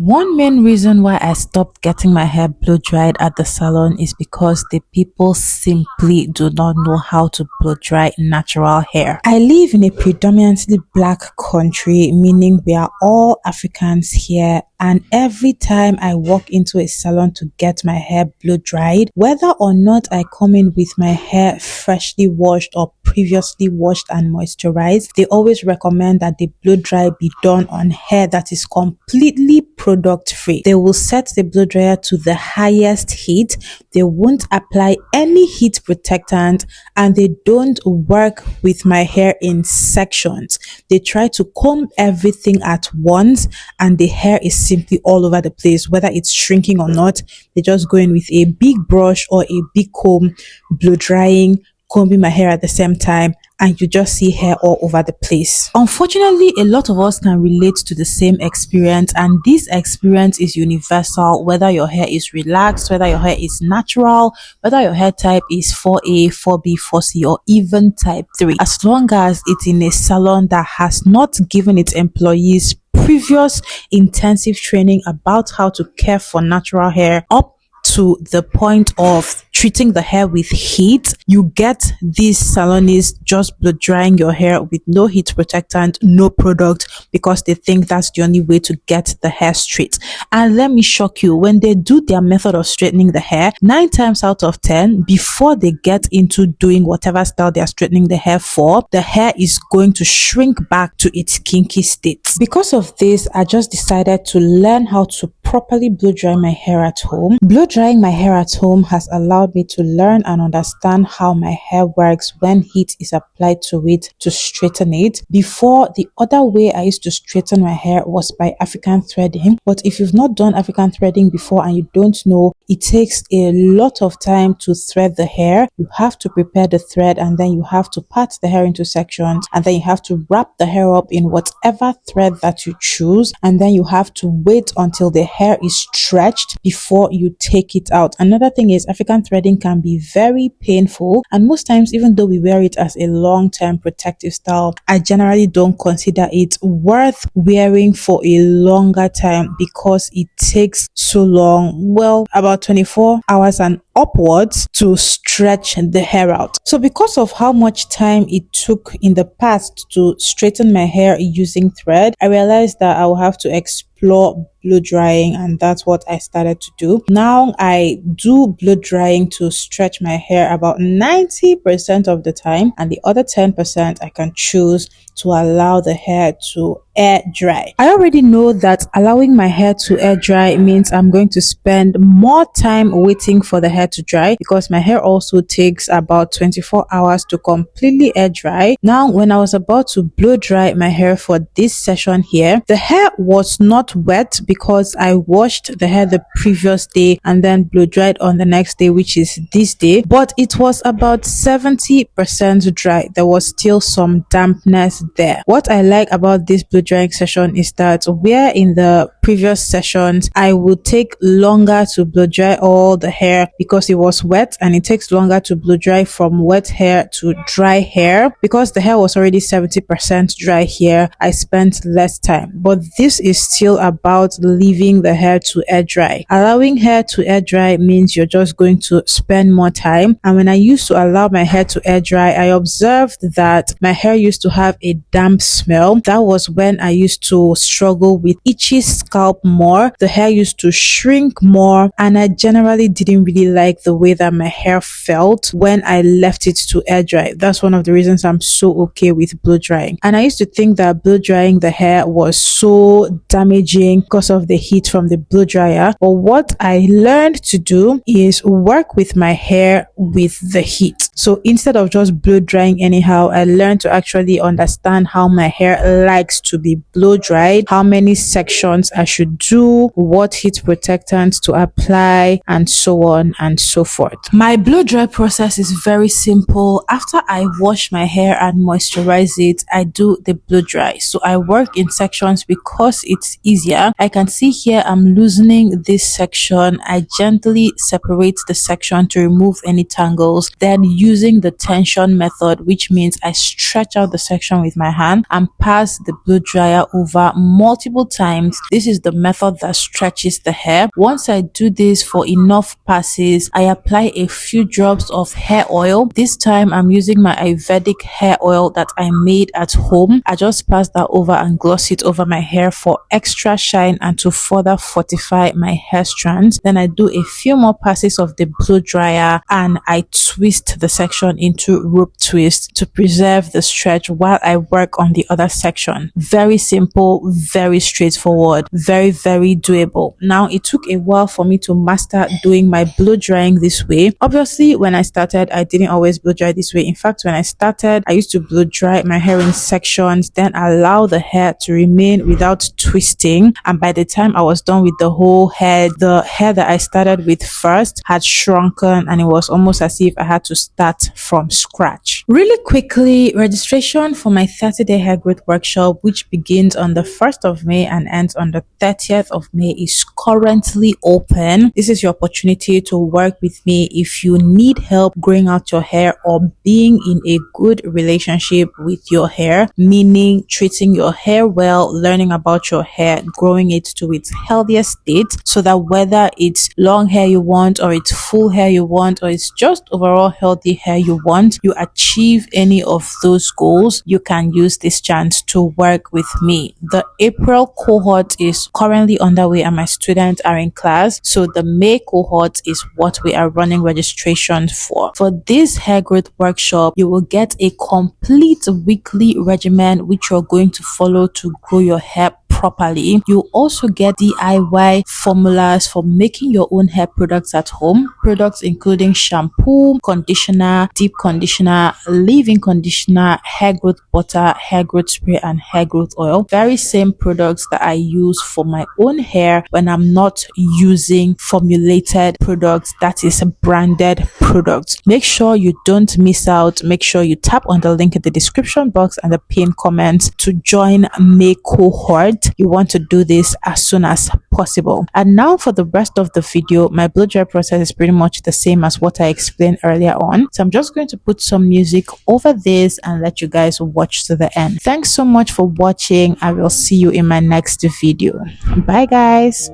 One main reason why I stopped getting my hair blow dried at the salon is because the people simply do not know how to blow dry natural hair. I live in a predominantly black country, meaning we are all Africans here, and every time I walk into a salon to get my hair blow dried, whether or not I come in with my hair freshly washed or previously washed and moisturized, they always recommend that the blow dry be done on hair that is completely product free. They will set the blow dryer to the highest heat. They won't apply any heat protectant, and they don't work with my hair in sections. They try to comb everything at once, and the hair is simply all over the place, whether it's shrinking or not. They just go in with a big brush or a big comb, blow drying, combing my hair at the same time, and you just see hair all over the place. Unfortunately, a lot of us can relate to the same experience, and this experience is universal, whether your hair is relaxed, whether your hair is natural, whether your hair type is 4A, 4B, 4C, or even type 3. As long as it's in a salon that has not given its employees previous intensive training about how to care for natural hair up to the point of treating the hair with heat, you get these salonists just blow drying your hair with no heat protectant, no product, because they think that's the only way to get the hair straight. And let me shock you, when they do their method of straightening the hair, 9 times out of 10, before they get into doing whatever style they are straightening the hair for, the hair is going to shrink back to its kinky state. Because of this, I just decided to learn how to properly blow dry my hair at home. Blow drying my hair at home has allowed me to learn and understand how my hair works when heat is applied to it to straighten it. Before, the other way I used to straighten my hair was by African threading. But if you've not done African threading before and you don't know, it takes a lot of time to thread the hair. You have to prepare the thread, and then you have to part the hair into sections, and then you have to wrap the hair up in whatever thread that you choose, and then you have to wait until the hair is stretched before you take it out. Another thing is African threading can be very painful, and most times, even though we wear it as a long-term protective style, I generally don't consider it worth wearing for a longer time because it takes so long, well, about 24 hours and upwards, to stretch the hair out. So because of how much time it took in the past to straighten my hair using thread, I realized that I will have to explore blow drying, and that's what I started to do. Now I do blow drying to stretch my hair about 90% of the time, and the other 10% I can choose to allow the hair to air dry. I already know that allowing my hair to air dry means I'm going to spend more time waiting for the hair to dry, because my hair also takes about 24 hours to completely air dry. Now, when I was about to blow dry my hair for this session here, the hair was not wet because I washed the hair the previous day and then blow dried on the next day, which is this day, but it was about 70% dry. There was still some dampness there. What I like about this blow drying session is that where in the previous sessions I would take longer to blow dry all the hair because it was wet, and it takes longer to blow dry from wet hair to dry hair. Because the hair was already 70% dry here, I spent less time. But this is still about leaving the hair to air dry. Allowing hair to air dry means you're just going to spend more time. And when I used to allow my hair to air dry, I observed that my hair used to have a damp smell. That was when I used to struggle with itchy scalp more. The hair used to shrink more, and I generally didn't really like the way that my hair felt when I left it to air dry. That's one of the reasons I'm so okay with blow drying. And I used to think that blow drying the hair was so damaging because of the heat from the blow dryer. But what I learned to do is work with my hair with the heat. So instead of just blow drying anyhow, I learned to actually understand how my hair likes to be blow dried, how many sections I should do, what heat protectants to apply, and so on and so forth. My blow dry process is very simple. After I wash my hair and moisturize it, I do the blow dry. So I work in sections because it's easy easier. I can see here I'm loosening this section. I gently separate the section to remove any tangles, then using the tension method, which means I stretch out the section with my hand and pass the blow dryer over multiple times. This is the method that stretches the hair. Once I do this for enough passes, I apply a few drops of hair oil. This time I'm using my Ayurvedic hair oil that I made at home. I just pass that over and gloss it over my hair for extra shine and to further fortify my hair strands. Then I do a few more passes of the blow dryer and I twist the section into rope twist to preserve the stretch while I work on the other section. Very simple, very straightforward, very doable. Now it took a while for me to master doing my blow drying this way. Obviously when I started I didn't always blow dry this way. In fact, when I started I used to blow dry my hair in sections, then allow the hair to remain without twisting, and by the time I was done with the whole head, the hair that I started with first had shrunken and it was almost as if I had to start from scratch. Really quickly, registration for my 30-day hair growth workshop, which begins on the 1st of May and ends on the 30th of May, is currently open. This is your opportunity to work with me if you need help growing out your hair or being in a good relationship with your hair, meaning treating your hair well, learning about your hair, growing it to its healthiest state, so that whether it's long hair you want or it's full hair you want or it's just overall healthy hair you want, you achieve any of those goals, you can use this chance to work with me. The April cohort is currently underway and my students are in class, so the May cohort is what we are running registration for. For this hair growth workshop, you will get a complete weekly regimen which you're going to follow to grow your hair properly. You also get DIY formulas for making your own hair products at home. Products including shampoo, conditioner, deep conditioner, leave-in conditioner, hair growth butter, hair growth spray, and hair growth oil. Very same products that I use for my own hair when I'm not using formulated products, that is branded products. Make sure you don't miss out. Make sure you tap on the link in the description box and the pinned comment to join May cohort. You want to do this as soon as possible. And now for the rest of the video, my blow dry process is pretty much the same as what I explained earlier on. So I'm just going to put some music over this and let you guys watch to the end. Thanks so much for watching. I will see you in my next video. Bye guys.